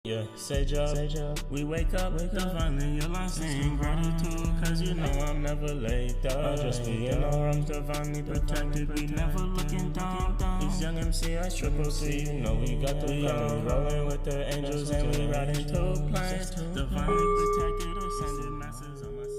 Yeah, say job. We wake up divinely lost in gratitude, cause you know I'm never laid down. Just me in our arms, divinely protected, we never looking down. These young MCIs triple C, you know we got the young rolling with the angels and we riding two planes. Divinely protected, ascended masses on my side.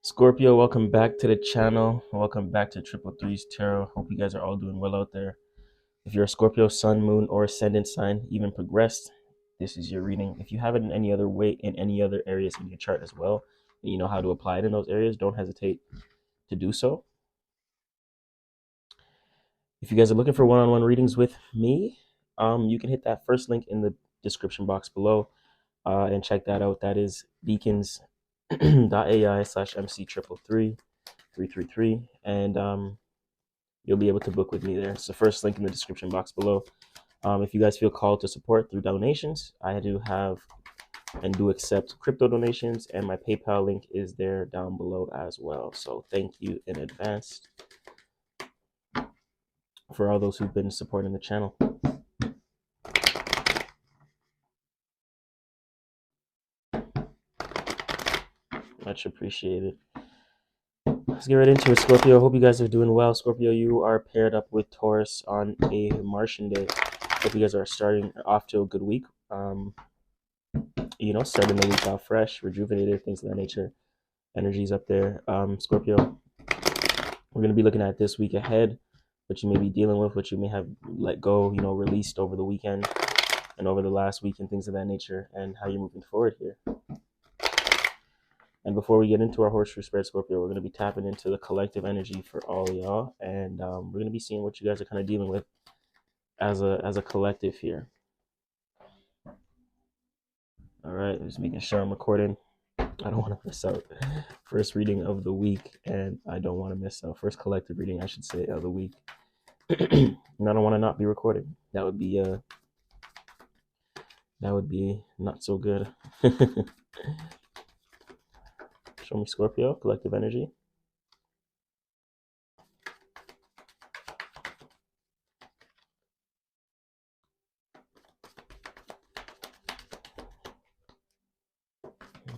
Scorpio, welcome back to the channel. Welcome back to Triple Threes Tarot. Hope you guys are all doing well out there. If you're a Scorpio, Sun, Moon, or Ascendant sign, even progressed, this is your reading. If you have it in any other way, in any other areas in your chart as well, and you know how to apply it in those areas, don't hesitate to do so. If you guys are looking for one-on-one readings with me, you can hit that first link in the description box below and check that out. That is beacons.ai/MC333, and you'll be able to book with me there. It's the first link in the description box below. If you guys feel called to support through donations, I do have and do accept crypto donations, and my PayPal link is there down below as well. So thank you in advance for all those who've been supporting the channel. Much appreciated. Let's get right into it, Scorpio. Hope you guys are doing well. Scorpio, you are paired up with Taurus on a Martian day. Hope you guys are starting off to a good week. Starting the week off fresh, rejuvenated, things of that nature. Energies up there. Scorpio, we're going to be looking at this week ahead, what you may be dealing with, what you may have let go, released over the weekend and over the last week and things of that nature, and how you're moving forward here. And before we get into our horse spread, Scorpio, we're going to be tapping into the collective energy for all y'all, and we're going to be seeing what you guys are kind of dealing with as a collective here. All right, just making sure I'm recording. I don't want to miss out. First reading of the week, and I don't want to miss out. First collective reading, I should say, of the week. And I don't want to not be recording. That would be not so good. Show me Scorpio, collective energy.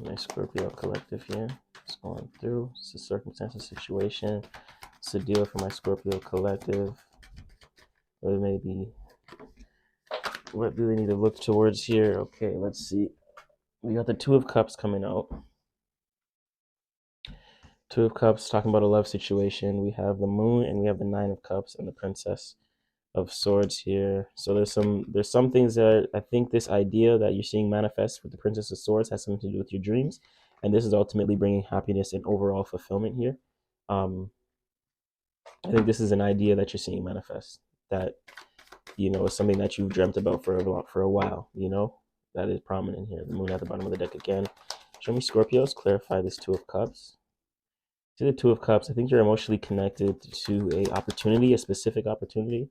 Nice Scorpio collective here. It's going through. It's a circumstance, a situation. It's a deal for my Scorpio collective. Or maybe, what do they need to look towards here? Okay, let's see. We got the Two of Cups coming out. Two of Cups talking about a love situation. We have the Moon and we have the Nine of Cups and the Princess of Swords here. So there's some things that I think this idea that you're seeing manifest with the Princess of Swords has something to do with your dreams, and this is ultimately bringing happiness and overall fulfillment here. I think this is an idea that you're seeing manifest that is something that you've dreamt about for a while. That is prominent here. The Moon at the bottom of the deck again. Show me Scorpios. Clarify this Two of Cups. To the Two of Cups, I think you're emotionally connected to a opportunity, a specific opportunity,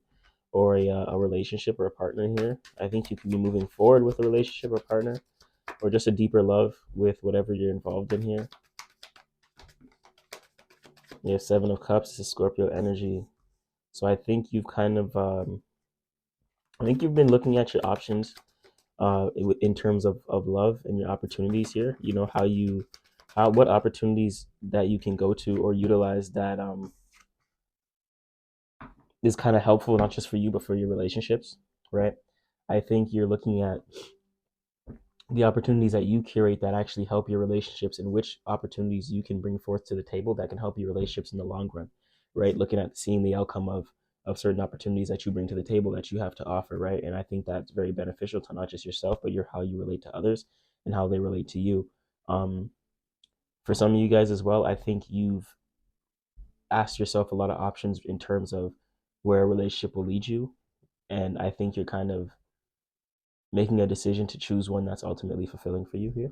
or a relationship or a partner here. I think you could be moving forward with a relationship or partner, or just a deeper love with whatever you're involved in here. You have Seven of Cups. This is Scorpio energy. So I think you've kind of, I think you've been looking at your options in terms of love and your opportunities here. What opportunities that you can go to or utilize that is kind of helpful, not just for you, but for your relationships, right? I think you're looking at the opportunities that you curate that actually help your relationships, and which opportunities you can bring forth to the table that can help your relationships in the long run, right? Looking at seeing the outcome of certain opportunities that you bring to the table that you have to offer, right? And I think that's very beneficial to not just yourself, but how you relate to others and how they relate to you. For some of you guys as well, I think you've asked yourself a lot of options in terms of where a relationship will lead you. And I think you're kind of making a decision to choose one that's ultimately fulfilling for you here.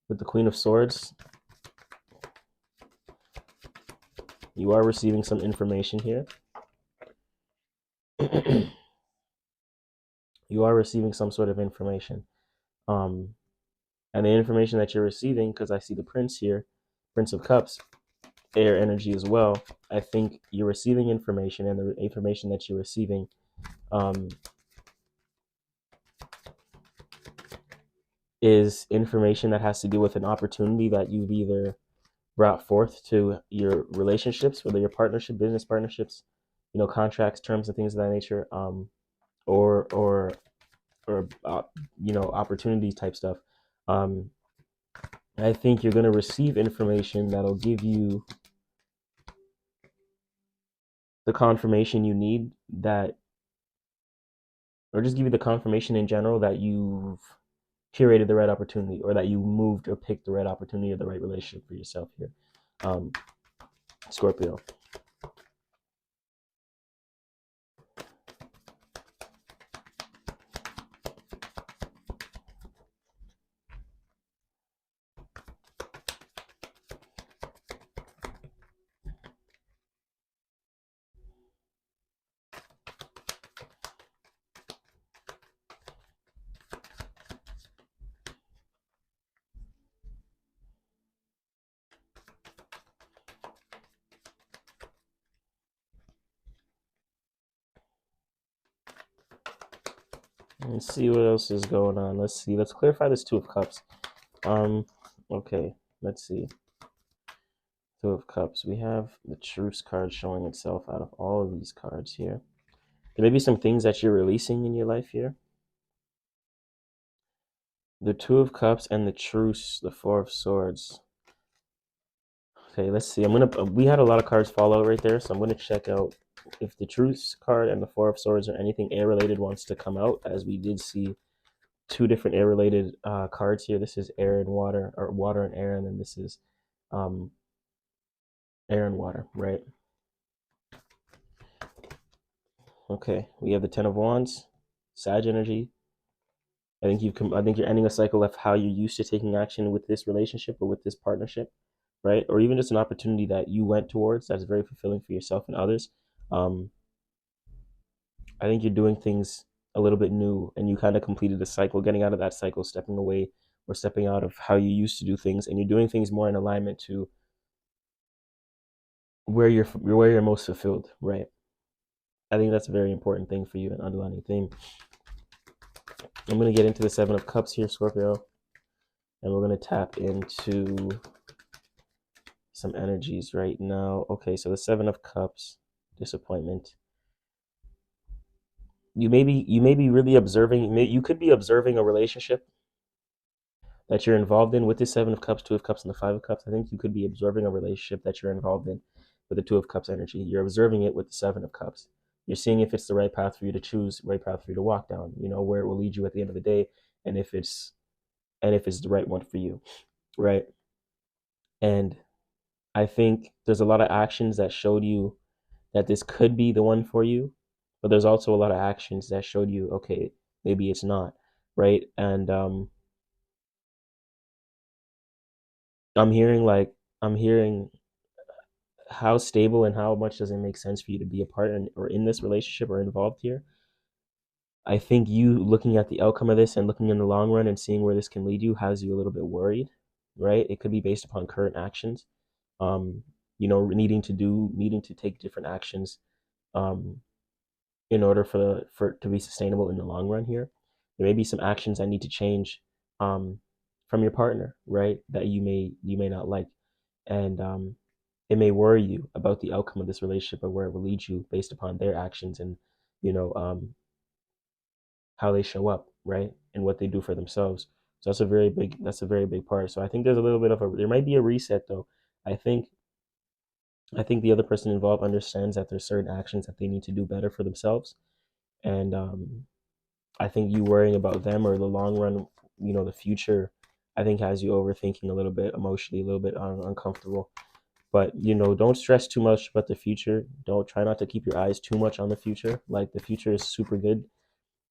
With the Queen of Swords, you are receiving some information here. You are receiving some sort of information. And the information that you're receiving, because I see the Prince here, Prince of Cups, air energy as well. I think you're receiving information, and the information that you're receiving um, is information that has to do with an opportunity that you've either brought forth to your relationships, whether your partnership, business partnerships, contracts, terms, and things of that nature, or opportunity type stuff. Um, I think you're going to receive information that'll give you the confirmation you need that, or just give you the confirmation in general that you've curated the right opportunity, or that you moved or picked the right opportunity or the right relationship for yourself here, Scorpio. Let's see what else is going on. Let's see. Let's clarify this Two of Cups. Okay. Let's see. Two of Cups. We have the Truce card showing itself out of all of these cards here. There may be some things that you're releasing in your life here. The Two of Cups and the Truce, the Four of Swords. Okay, let's see. We had a lot of cards fall out right there, so I'm gonna check out if the Truce card and the Four of Swords or anything air related wants to come out, as we did see two different air related cards here. This is air and water, or water and air, and then this is um, air and water, right? Okay, we have the Ten of Wands, Sag energy. I think you're ending a cycle of how you're used to taking action with this relationship or with this partnership, right? Or even just an opportunity that you went towards that's very fulfilling for yourself and others. Um, I think you're doing things a little bit new, and you kind of completed a cycle, getting out of that cycle, stepping away or stepping out of how you used to do things, and you're doing things more in alignment to where you're most fulfilled, right? I think that's a very important thing for you, an underlying theme. I'm going to get into the Seven of Cups here, Scorpio, and we're going to tap into some energies right now. Okay, so the Seven of Cups, disappointment. You may be really observing. You could be observing a relationship that you're involved in with the Seven of Cups, Two of Cups, and the Five of Cups. I think you could be observing a relationship that you're involved in with the Two of Cups energy. You're observing it with the Seven of Cups. You're seeing if it's the right path for you to choose, right path for you to walk down. Where it will lead you at the end of the day, and if it's the right one for you, right? And I think there's a lot of actions that showed you that this could be the one for you, but there's also a lot of actions that showed you, okay, maybe it's not, right? And I'm hearing how stable and how much does it make sense for you to be a part or in this relationship or involved here. I think you looking at the outcome of this and looking in the long run and seeing where this can lead you has you a little bit worried, right? It could be based upon current actions, um, needing to take different actions, um, in order for it to be sustainable in the long run here. There may be some actions that need to change, from your partner, right? That you may not like, and it may worry you about the outcome of this relationship or where it will lead you based upon their actions and you know um, how they show up, right, and what they do for themselves. So that's a very big part. So I think there might be a reset though. I think I think the other person involved understands that there's certain actions that they need to do better for themselves, and I think you worrying about them or the long run, the future, I think has you overthinking a little bit emotionally, a little bit uncomfortable. But don't stress too much about the future. Don't try not to keep your eyes too much on the future. Like the future is super good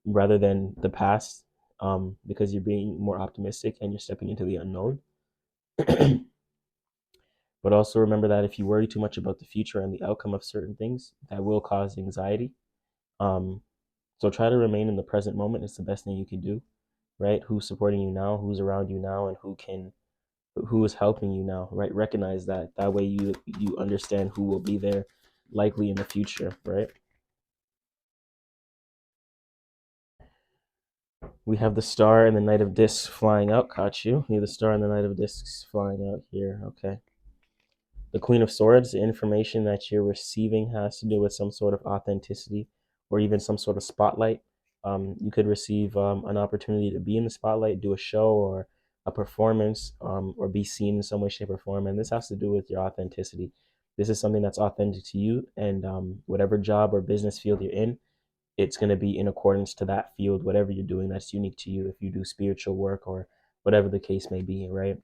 rather than the past, because you're being more optimistic and you're stepping into the unknown. But also remember that if you worry too much about the future and the outcome of certain things, that will cause anxiety. Um, so try to remain in the present moment. It's the best thing you can do, right? Who's supporting you now, who's around you now, and who is helping you now, right? Recognize that. That way you understand who will be there likely in the future, right? We have the star and the knight of discs flying out. Caught you. We have the star and the knight of discs flying out here. Okay. The Queen of Swords, the information that you're receiving has to do with some sort of authenticity or even some sort of spotlight. You could receive an opportunity to be in the spotlight, do a show or a performance, or be seen in some way, shape, or form. And this has to do with your authenticity. This is something that's authentic to you, and whatever job or business field you're in, it's going to be in accordance to that field, whatever you're doing that's unique to you. If you do spiritual work or whatever the case may be, right?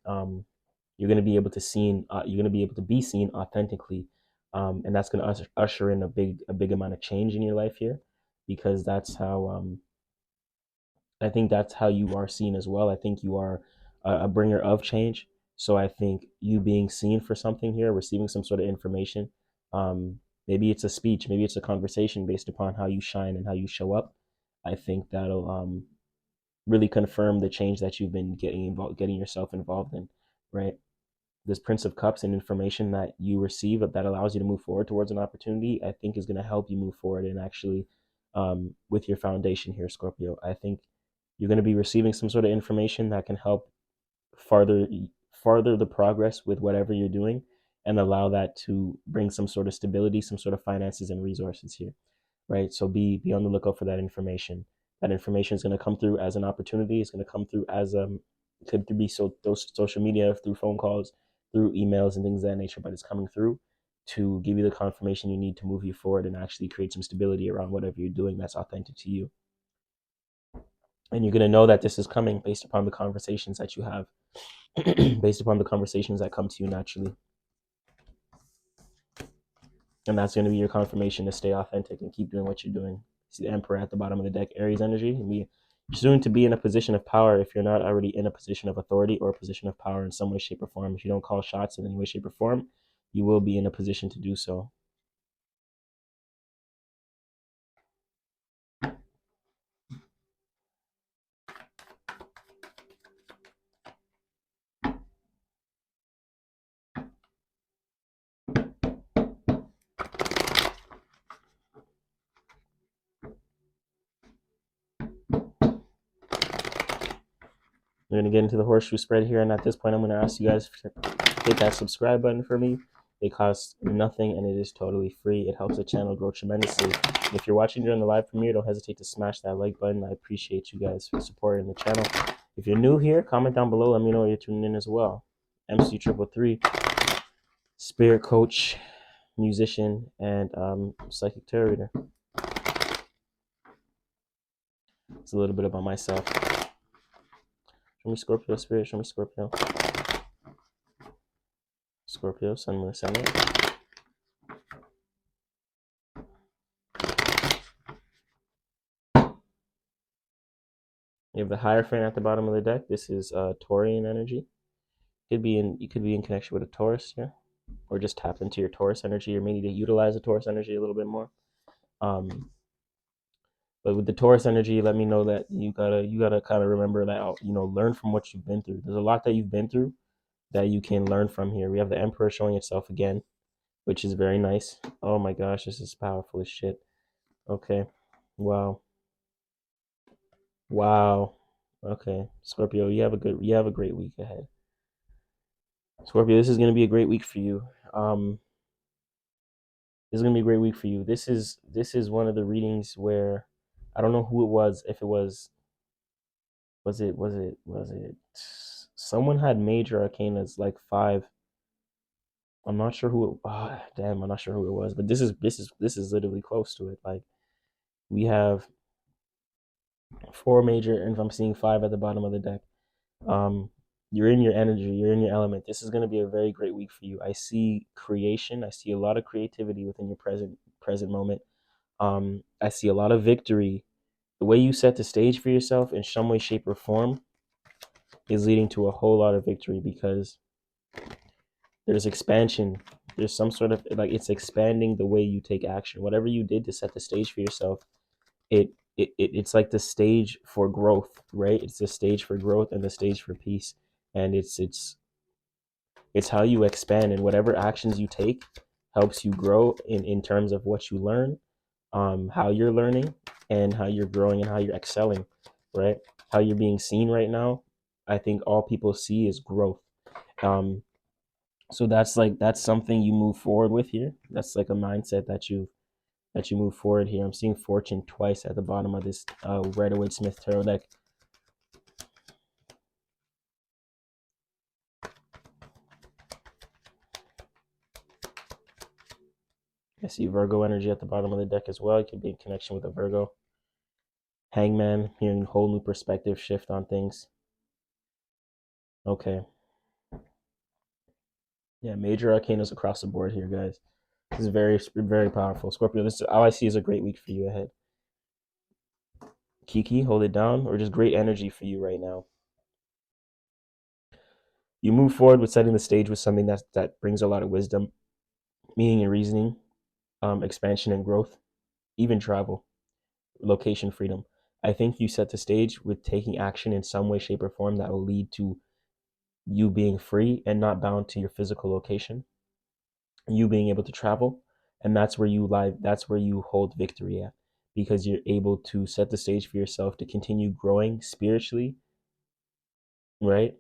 You're going to be able to be seen authentically, and that's going to usher in a big amount of change in your life here, because that's how I think that's how you are seen as well. I think you are a bringer of change. So I think you being seen for something here, receiving some sort of information, maybe it's a speech, maybe it's a conversation based upon how you shine and how you show up. I think that'll really confirm the change that you've been getting yourself involved in, right? This Prince of Cups and information that you receive that allows you to move forward towards an opportunity, I think is going to help you move forward and actually with your foundation here, Scorpio. I think you're going to be receiving some sort of information that can help farther farther the progress with whatever you're doing and allow that to bring some sort of stability, some sort of finances and resources here, right? So be on the lookout for that information. That information is going to come through as an opportunity. It's going to come through as could be those social media, through phone calls, through emails and things of that nature, but it's coming through to give you the confirmation you need to move you forward and actually create some stability around whatever you're doing that's authentic to you. And you're going to know that this is coming based upon the conversations that you have, based upon the conversations that come to you naturally. And that's going to be your confirmation to stay authentic and keep doing what you're doing. See the Emperor at the bottom of the deck, Aries energy. You're soon to be in a position of power if you're not already in a position of authority or a position of power in some way, shape, or form. If you don't call shots in any way, shape, or form, you will be in a position to do so. We're going to get into the horseshoe spread here, and at this point, I'm going to ask you guys to hit that subscribe button for me. It costs nothing, and it is totally free. It helps the channel grow tremendously. And if you're watching during the live premiere, don't hesitate to smash that like button. I appreciate you guys for supporting the channel. If you're new here, comment down below. Let me know you're tuning in as well. MC333, spirit coach, musician, and psychic tarot reader. It's a little bit about myself. Show me Scorpio spirit. Show me Scorpio. Scorpio, Sun, Moon, Ascendant. You have the Hierophant at the bottom of the deck. This is Taurian energy. You could be in connection with a Taurus here, or just tap into your Taurus energy, or maybe to utilize the Taurus energy a little bit more. But with the Taurus energy, let me know that you gotta kind of remember that, learn from what you've been through. There's a lot that you've been through that you can learn from here. We have the Emperor showing itself again, which is very nice. Oh my gosh, this is powerful as shit. Okay, wow. Okay, Scorpio, you have a great week ahead. Scorpio, this is gonna be a great week for you. This is gonna be a great week for you. This is one of the readings where I don't know who it was. If it was it someone had major arcanas like 5. I'm not sure who it. Damn, I'm not sure who it was. But this is literally close to it. Like we have 4 major, and if I'm seeing 5 at the bottom of the deck, you're in your energy, you're in your element. This is going to be a very great week for you. I see creation. I see a lot of creativity within your present moment. I see a lot of victory. The way you set the stage for yourself in some way, shape, or form is leading to a whole lot of victory, because there's expansion. There's some sort of, like, it's expanding the way you take action. Whatever you did to set the stage for yourself, it's like the stage for growth, right? It's the stage for growth and the stage for peace. And it's how you expand, and whatever actions you take helps you grow in terms of what you learn, how you're learning, and how you're growing and how you're excelling, right? How you're being seen right now. I think all people see is growth. Um, so that's something you move forward with here. That's like a mindset that you move forward here. I'm seeing fortune twice at the bottom of this Rider-Waite-Smith tarot deck. I see Virgo energy at the bottom of the deck as well. It could be in connection with a Virgo. Hangman, hearing a whole new perspective shift on things. Okay. Yeah, major arcanas across the board here, guys. This is very, very powerful. Scorpio, this is all I see is a great week for you ahead. Kiki, hold it down, or just great energy for you right now. You move forward with setting the stage with something that brings a lot of wisdom, meaning and reasoning, expansion and growth, even travel, location freedom. I think you set the stage with taking action in some way, shape, or form that will lead to you being free and not bound to your physical location, you being able to travel, and that's where you hold victory at, because you're able to set the stage for yourself to continue growing spiritually, right?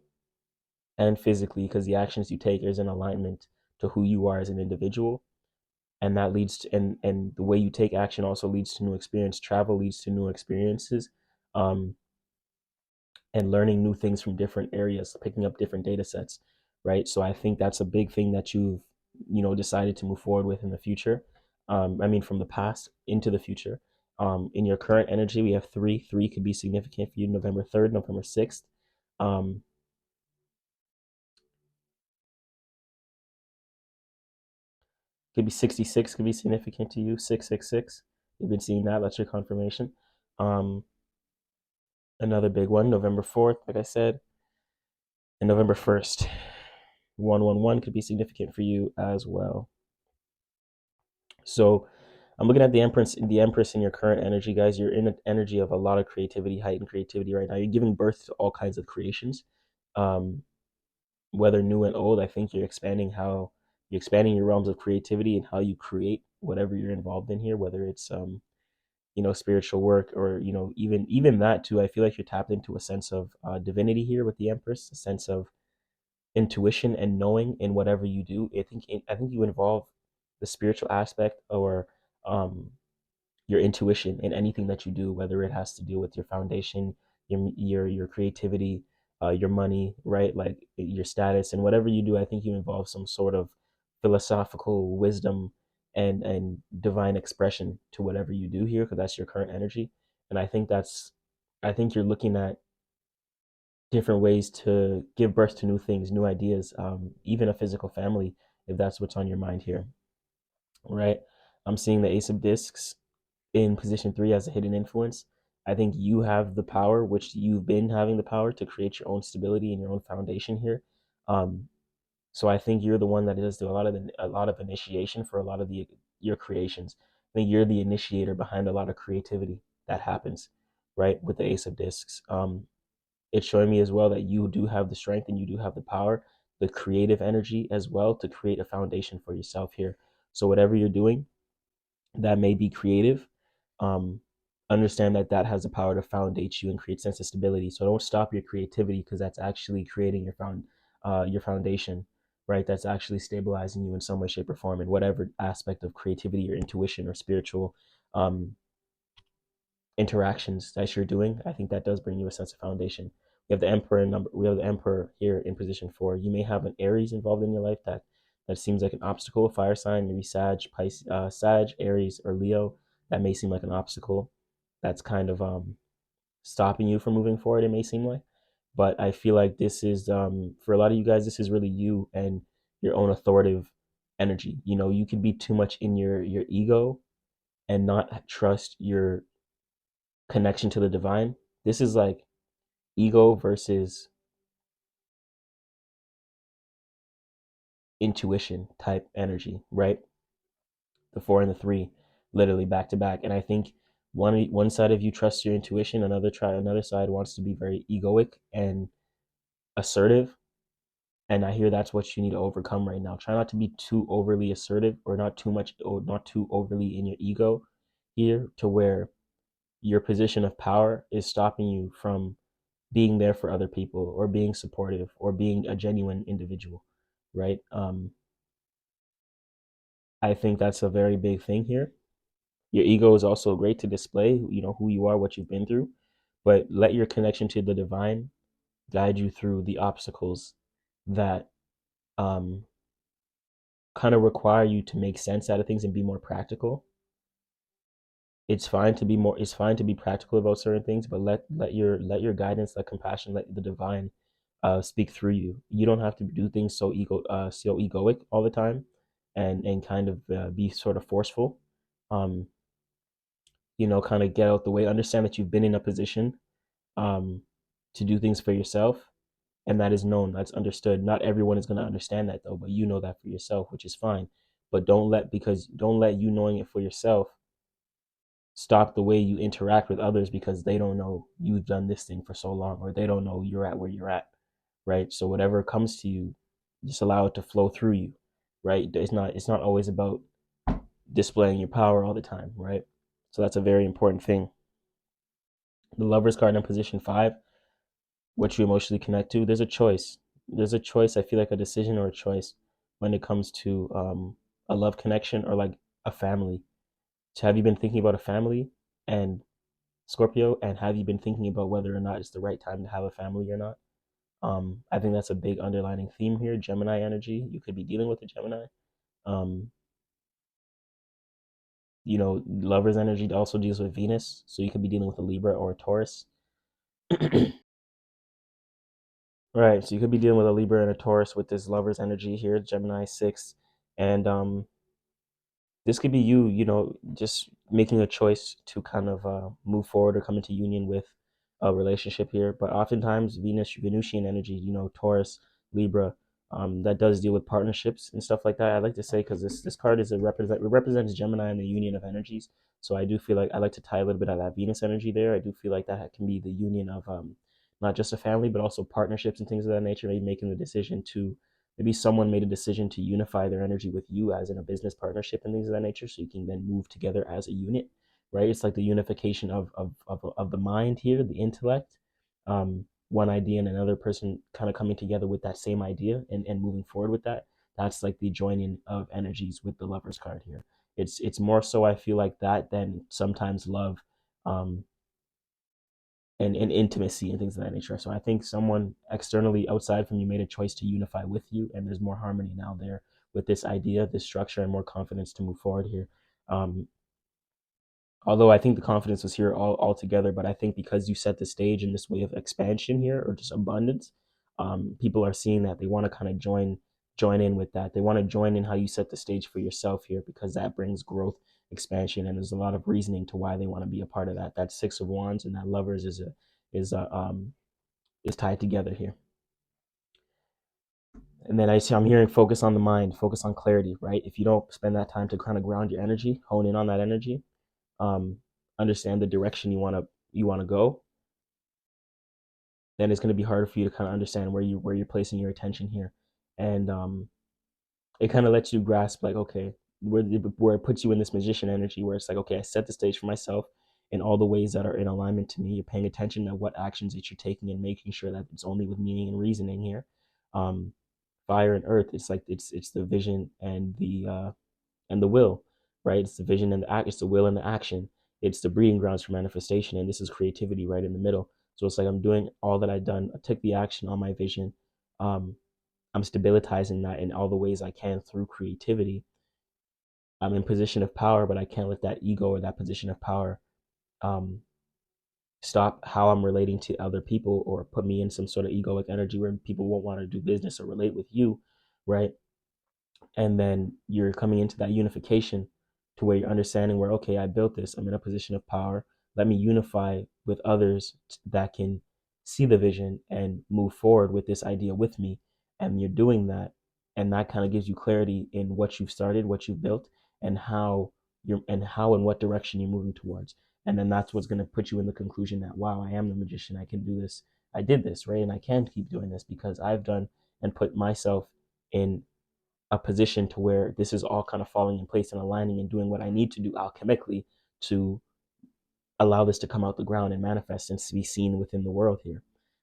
And physically, because the actions you take is in alignment to who you are as an individual, and that leads to and the way you take action also leads to new experience. Travel leads to new experiences, um, and learning new things from different areas, picking up different data sets, right? So I think that's a big thing that you've decided to move forward with in the future. I mean, from the past into the future. In your current energy, we have three. Three could be significant for you. November 3rd, November 6th. Um, could be 66. Could be significant to you. 666. You've been seeing that. That's your confirmation. Um, Another big one, November 4th, like I said, and November 1st. 111 could be significant for you as well. So I'm looking at the Empress in your current energy, guys. You're in an energy of a lot of creativity, heightened creativity right now. You're giving birth to all kinds of creations, um, whether new and old. I think you're expanding your realms of creativity and how you create whatever you're involved in here, whether it's spiritual work, or even that too. I feel like you're tapped into a sense of divinity here with the Empress, a sense of intuition and knowing in whatever you do. I think you involve the spiritual aspect, or um, your intuition in anything that you do, whether it has to do with your foundation, your creativity, your money, right? Like your status, and whatever you do. I think you involve some sort of philosophical wisdom and divine expression to whatever you do here, because that's your current energy. And I think you're looking at different ways to give birth to new things, new ideas, even a physical family, if that's what's on your mind here, right? I'm seeing the Ace of Discs in position 3 as a hidden influence. I think you have the power, which you've been having the power to create your own stability and your own foundation here. Um, so I think you're the one that does do a lot of initiation for a lot of your creations. I think you're the initiator behind a lot of creativity that happens, right? With the Ace of Discs. It's showing me as well that you do have the strength and you do have the power, the creative energy as well, to create a foundation for yourself here. So whatever you're doing that may be creative, um, understand that that has the power to foundate you and create sense of stability. So don't stop your creativity, because that's actually creating your foundation, right? That's actually stabilizing you in some way, shape, or form in whatever aspect of creativity or intuition or spiritual um, interactions that you're doing. I think that does bring you a sense of foundation. We have the Emperor here in position 4. You may have an Aries involved in your life that seems like an obstacle. Fire sign, maybe Sag, Aries, or Leo. That may seem like an obstacle. That's kind of stopping you from moving forward. It may seem like, but I feel like this is for a lot of you guys. This is really you and your own authoritative energy. You could be too much in your ego and not trust your connection to the divine. This is like ego versus intuition type energy, right? The 4 and the 3, literally back to back. And I think One side of you trusts your intuition, another side wants to be very egoic and assertive. And I hear that's what you need to overcome right now. Try not to be too overly assertive, or not too much, or not too overly in your ego here, to where your position of power is stopping you from being there for other people, or being supportive, or being a genuine individual, right? I think that's a very big thing here. Your ego is also great to display, who you are, what you've been through, but let your connection to the divine guide you through the obstacles that um, kind of require you to make sense out of things and be more practical. It's fine to be practical about certain things, but let your guidance, let compassion, let the divine speak through you. You don't have to do things so egoic all the time, and kind of be sort of forceful. Um, kind of get out the way. Understand that you've been in a position um, to do things for yourself, and that is known. That's understood. Not everyone is going to understand that though, but you know that for yourself, which is fine. But don't let you knowing it for yourself stop the way you interact with others, because they don't know you've done this thing for so long, or they don't know you're at where you're at, right? So whatever comes to you, just allow it to flow through you, right? It's not always about displaying your power all the time, right? So that's a very important thing. The Lovers card in position 5, what you emotionally connect to. There's a choice. I feel like a decision or a choice when it comes to a love connection, or like a family. So have you been thinking about a family, and Scorpio, and have you been thinking about whether or not it's the right time to have a family or not? I think that's a big underlining theme here. Gemini energy. You could be dealing with a Gemini. Um, Lover's energy also deals with Venus, so you could be dealing with a Libra or a Taurus. Right, so you could be dealing with a Libra and a Taurus with this Lover's energy here, Gemini 6, and this could be you, just making a choice to kind of move forward or come into union with a relationship here. But oftentimes, Venusian energy, Taurus, Libra, that does deal with partnerships and stuff like that. I like to say, because this card it represents Gemini and the union of energies. So I do feel like I like to tie a little bit of that Venus energy there. I do feel like that can be the union of not just a family, but also partnerships and things of that nature. Maybe making the decision to maybe someone made a decision to unify their energy with you, as in a business partnership and things of that nature, so you can then move together as a unit, right? It's like the unification of the mind here, the intellect, one idea and another person kind of coming together with that same idea, and moving forward with that. That's like the joining of energies with the Lovers card here. It's more so, I feel like, that than sometimes love, um, and intimacy and things of that nature. So I think someone externally outside from you made a choice to unify with you, and there's more harmony now there with this idea, this structure, and more confidence to move forward here. Um, Although I think the confidence was here all together, but I think because you set the stage in this way of expansion here, or just abundance, people are seeing that they want to kind of join in with that. They want to join in how you set the stage for yourself here, because that brings growth, expansion, and there's a lot of reasoning to why they want to be a part of that. That Six of Wands and that Lovers is a is tied together here. And then I'm hearing focus on the mind, focus on clarity, right? If you don't spend that time to kind of ground your energy, hone in on that energy, um, understand the direction you want to go, then it's going to be harder for you to kind of understand where you're placing your attention here, and it kind of lets you grasp, like, okay, where it puts you in this magician energy, where it's like, okay, I set the stage for myself in all the ways that are in alignment to me. You're paying attention to what actions that you're taking, and making sure that it's only with meaning and reasoning here. Um, Fire and earth, it's like it's the vision and the will, right? It's the vision and the act. It's the will and the action. It's the breeding grounds for manifestation, and this is creativity right in the middle. So it's like I'm doing all that I've done. I took the action on my vision. Um, I'm stabilizing that in all the ways I can through creativity. I'm in position of power, but I can't let that ego or that position of power um, stop how I'm relating to other people, or put me in some sort of egoic energy where people won't want to do business or relate with you, right? And then you're coming into that unification, to where you're understanding where, okay, I built this, I'm in a position of power, let me unify with others that can see the vision and move forward with this idea with me. And you're doing that, and that kind of gives you clarity in what you've started, what you've built, and how and what direction you're moving towards. And then that's what's going to put you in the conclusion that, wow, I am the magician. I can do this. I did this, right? And I can keep doing this because I've done and put myself in a position to where this is all kind of falling in place and aligning and doing what I need to do alchemically to allow this to come out the ground and manifest and to be seen within the world here,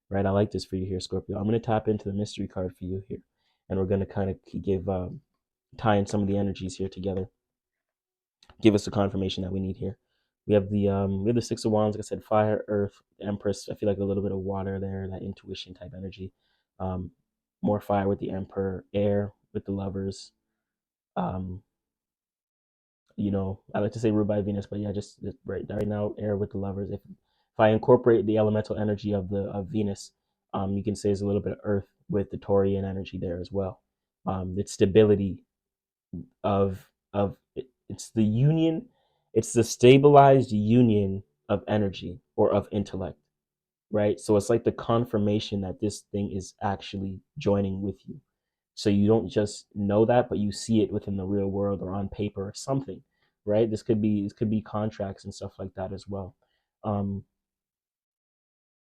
right? I like this for you here, Scorpio. I'm going to tap into the mystery card for you here, and we're going to kind of give tie in some of the energies here together, give us the confirmation that we need here. We have the Six of Wands. Like I said, fire, earth, Empress. I feel like a little bit of water there, that intuition type energy. More fire with the Emperor, air with the Lovers. I like to say ruled by Venus, but yeah, just right now, air with the Lovers. If I incorporate the elemental energy of Venus, you can say there's a little bit of earth with the Taurian energy there as well. It's stability of it's the union, it's the stabilized union of energy or of intellect, right? So it's like the confirmation that this thing is actually joining with you. So you don't just know that, but you see it within the real world or on paper or something, right? This could be contracts and stuff like that as well.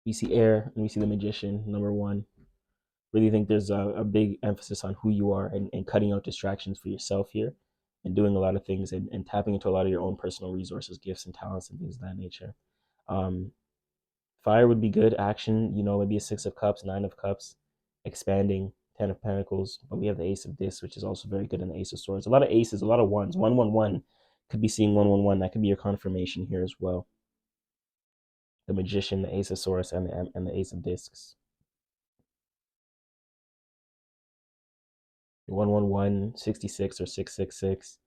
We see air and we see the magician, number one. Really think there's a big emphasis on who you are and cutting out distractions for yourself here and doing a lot of things and tapping into a lot of your own personal resources, gifts and talents and things of that nature. Fire would be good. Action, maybe a Six of Cups, Nine of Cups, expanding, Ten of Pentacles, but we have the Ace of Discs, which is also very good, and the Ace of Swords. A lot of aces, a lot of ones. 111 could be seeing 111. That could be your confirmation here as well. The Magician, the Ace of Swords, and the Ace of Discs. 111, 66 or 666,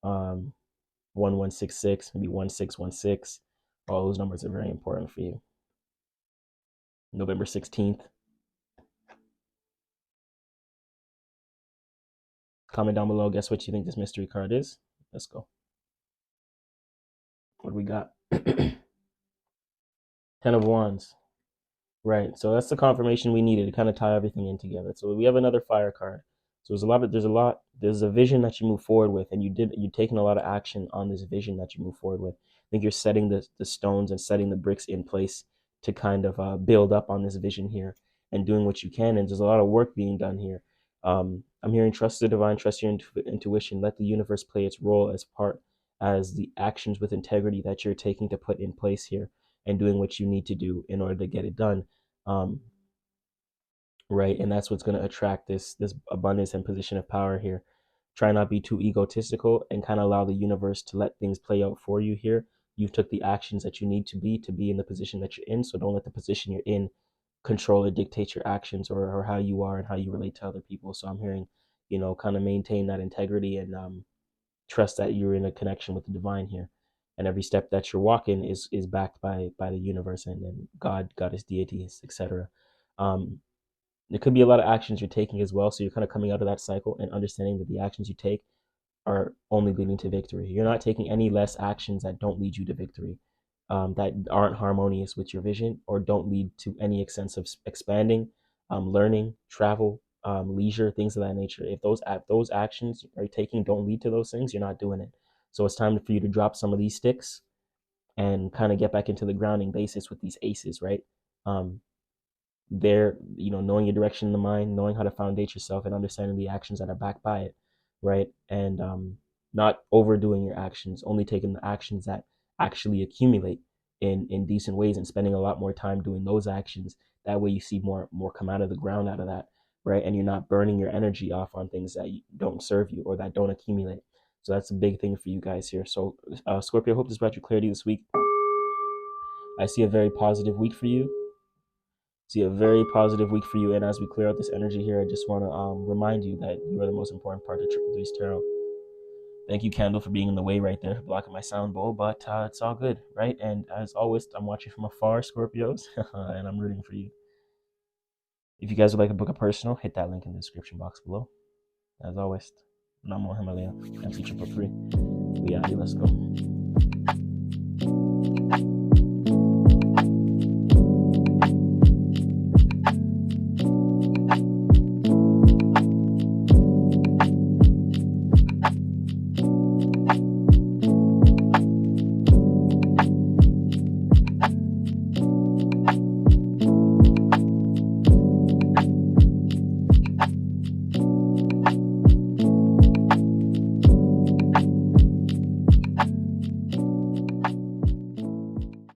1166, maybe 1616. All those numbers are very important for you. November 16th. Comment down below, guess what you think this mystery card is. Let's go. What do we got? 10 of Wands. Right. So that's the confirmation we needed to kind of tie everything in together. So we have another fire card. So there's a vision that you move forward with, and you've taken a lot of action on this vision that you move forward with. I think you're setting the stones and setting the bricks in place to kind of build up on this vision here and doing what you can. And there's a lot of work being done here. I'm hearing trust the divine, trust your intuition, let the universe play its role as the actions with integrity that you're taking to put in place here and doing what you need to do in order to get it done. Right, and that's what's going to attract this abundance and position of power here. Try not be too egotistical and kind of allow the universe to let things play out for you here. You took the actions that you need to be in the position that you're in, so don't let the position you're in control or dictate your actions or how you are and how you relate to other people. So I'm hearing, kind of maintain that integrity and trust that you're in a connection with the divine here, and every step that you're walking is backed by the universe and God, goddess, deities, etc. There could be a lot of actions you're taking as well, so you're kind of coming out of that cycle and understanding that the actions you take are only leading to victory. You're not taking any less actions that don't lead you to victory, that aren't harmonious with your vision or don't lead to any sense of expanding, learning, travel, leisure, things of that nature. If those actions you're taking don't lead to those things, you're not doing it. So it's time for you to drop some of these sticks and kind of get back into the grounding basis with these aces, right? Knowing your direction in the mind, knowing how to foundate yourself and understanding the actions that are backed by it, right? And not overdoing your actions, only taking the actions that actually accumulate in decent ways and spending a lot more time doing those actions. That way you see more come out of the ground out of that, right? And you're not burning your energy off on things that don't serve you or that don't accumulate. So that's a big thing for you guys here. So Scorpio, I hope this brought you clarity this week. I see a very positive week for you. See a very positive week for you. And as we clear out this energy here, I just want to remind you that you are the most important part of Triple Threes Tarot. Thank you, Candle, for being in the way right there, blocking my sound bowl, but it's all good, right? And as always, I'm watching from afar, Scorpios, and I'm rooting for you. If you guys would like to book a personal, hit that link in the description box below. As always, Namo Himalaya, MC Triple Three. We out here, let's go.